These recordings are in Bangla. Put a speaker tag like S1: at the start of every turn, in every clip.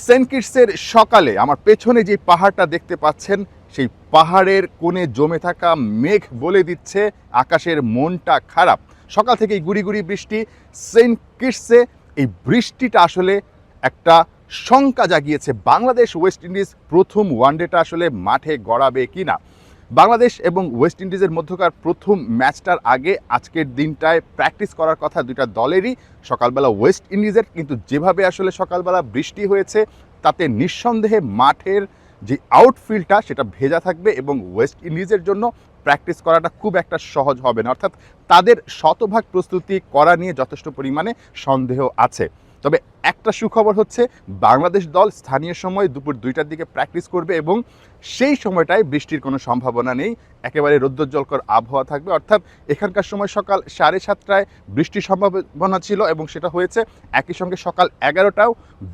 S1: সেন্ট কিটসের সকালে আমার পেছনে যে পাহাড়টা দেখতে পাচ্ছেন, সেই পাহাড়ের কোণে জমে থাকা মেঘ বলে দিচ্ছে আকাশের মনটা খারাপ। সকাল থেকেই গুড়ি গুড়ি বৃষ্টি। সেন্ট কিটসে এই বৃষ্টিটা আসলে একটা শঙ্কা জাগিয়েছে বাংলাদেশ ওয়েস্ট ইন্ডিজ প্রথম ওয়ানডেটা আসলে মাঠে গড়াবে কিনা। বাংলাদেশ এবং ওয়েস্ট ইন্ডিজের মধ্যকার প্রথম ম্যাচটার আগে আজকের দিনটায় প্র্যাকটিস করার কথা দুইটা দলেরই। সকালবেলা ওয়েস্ট ইন্ডিজের, কিন্তু যেভাবে আসলে সকালবেলা বৃষ্টি হয়েছে তাতে নিঃসন্দেহে মাঠের যে আউটফিল্ডটা সেটা ভেজা থাকবে এবং ওয়েস্ট ইন্ডিজের জন্য প্র্যাকটিস করাটা খুব একটা সহজ হবে না, অর্থাৎ তাদের শতভাগ প্রস্তুতি করা নিয়ে যথেষ্ট পরিমাণে সন্দেহ আছে। তবে একটা সুখবর হচ্ছে, বাংলাদেশ দল স্থানীয় সময় দুপুর 2টার দিকে প্র্যাকটিস করবে এবং সেই সময়টায় বৃষ্টির কোনো সম্ভাবনা নেই। একেবারে রৌদ্রোজ্জ্বলকর আবহাওয়া থাকবে, অর্থাৎ এখানকার সময় সকাল 7:30টায় বৃষ্টির সম্ভাবনা ছিল এবং সেটা হয়েছে। একই সঙ্গে সকাল 11টাও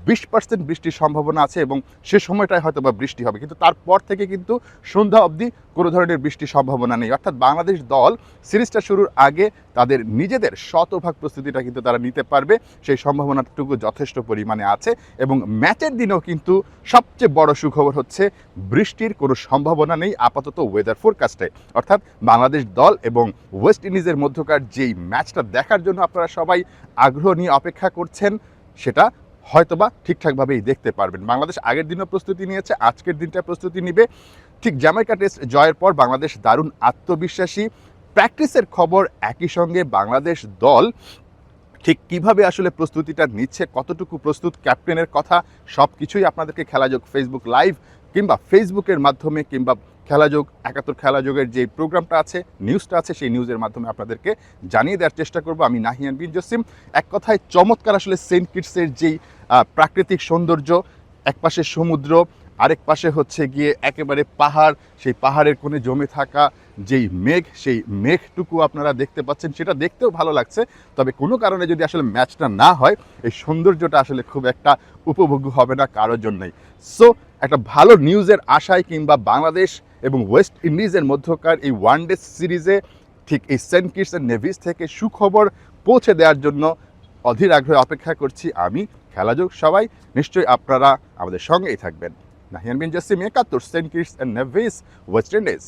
S1: 20% বৃষ্টির সম্ভাবনা আছে এবং সে সময়টায় হয়তো বা বৃষ্টি হবে, কিন্তু তারপর থেকে কিন্তু সন্ধ্যা অবধি কোনো ধরনের বৃষ্টির সম্ভাবনা নেই। অর্থাৎ বাংলাদেশ দল সিরিজটা শুরুর আগে তাদের নিজেদের শতভাগ প্রস্তুতিটা কিন্তু তারা নিতে পারবে, সেই সম্ভাবনাটুকু যথেষ্ট পরিমাণে আছে। এবং ম্যাচের দিনেও কিন্তু সবচেয়ে বড় সুখবর হচ্ছে, বৃষ্টির কোনো সম্ভাবনা নেই আপাতত ওয়েদার ফোরকাস্টে। অর্থাৎ বাংলাদেশ দল এবং ওয়েস্ট ইন্ডিজের মধ্যকার যেই ম্যাচটা দেখার জন্য আপনারা সবাই আগ্রহ নিয়ে অপেক্ষা করছেন, সেটা হয়তোবা ঠিকঠাকভাবেই দেখতে পারবেন। বাংলাদেশ আগের দিনও প্রস্তুতি নিয়েছে, আজকের দিনটা প্রস্তুতি নিবে। ঠিক জ্যামাইকা টেস্ট জয়ের পর বাংলাদেশ দারুণ আত্মবিশ্বাসী। প্র্যাকটিসের খবর, একই সঙ্গে বাংলাদেশ দল ঠিক কিভাবে আসলে প্রস্তুতিটা নিচ্ছে, কতটুকু প্রস্তুত, ক্যাপ্টেনের কথা সব কিছুই আপনাদেরকে খেলাযোগ ফেসবুক লাইভ কিংবা ফেসবুকের মাধ্যমে কিংবা খেলাযোগ 71 খেলাযোগের যে প্রোগ্রামটা আছে, নিউজটা আছে, সেই নিউজের মাধ্যমে আপনাদেরকে জানিয়ে দেওয়ার চেষ্টা করব। আমি নাহিয়ান বিন জসিম। এক কথায় চমৎকার আসলে সেন্ট কিটসের যেই প্রাকৃতিক সৌন্দর্য, একপাশে সমুদ্র, আরেক পাশে হচ্ছে গিয়ে একেবারে পাহাড়, সেই পাহাড়ের কোণে জমে থাকা যেই মেঘ, সেই মেঘটুকু আপনারা দেখতে পাচ্ছেন, সেটা দেখতেও ভালো লাগছে। তবে কোনো কারণে যদি আসলে ম্যাচটা না হয়, এই সৌন্দর্যটা আসলে খুব একটা উপভোগ্য হবে না কারোর জন্যই। সো একটা ভালো নিউজের আশায় কিংবা বাংলাদেশ এবং ওয়েস্ট ইন্ডিজের মধ্যকার এই ওয়ানডে সিরিজে ঠিক এই সেন্ট কিটস অ্যান্ড নেভিস থেকে সুখবর পৌঁছে দেওয়ার জন্য অধীর আগ্রহে অপেক্ষা করছি আমি, খেলাযোগ সবাই। নিশ্চয়ই আপনারা আমাদের সঙ্গেই থাকবেন। Nahiyan bin Jasim, 71, Saint Kitts and Nevis, West Indies.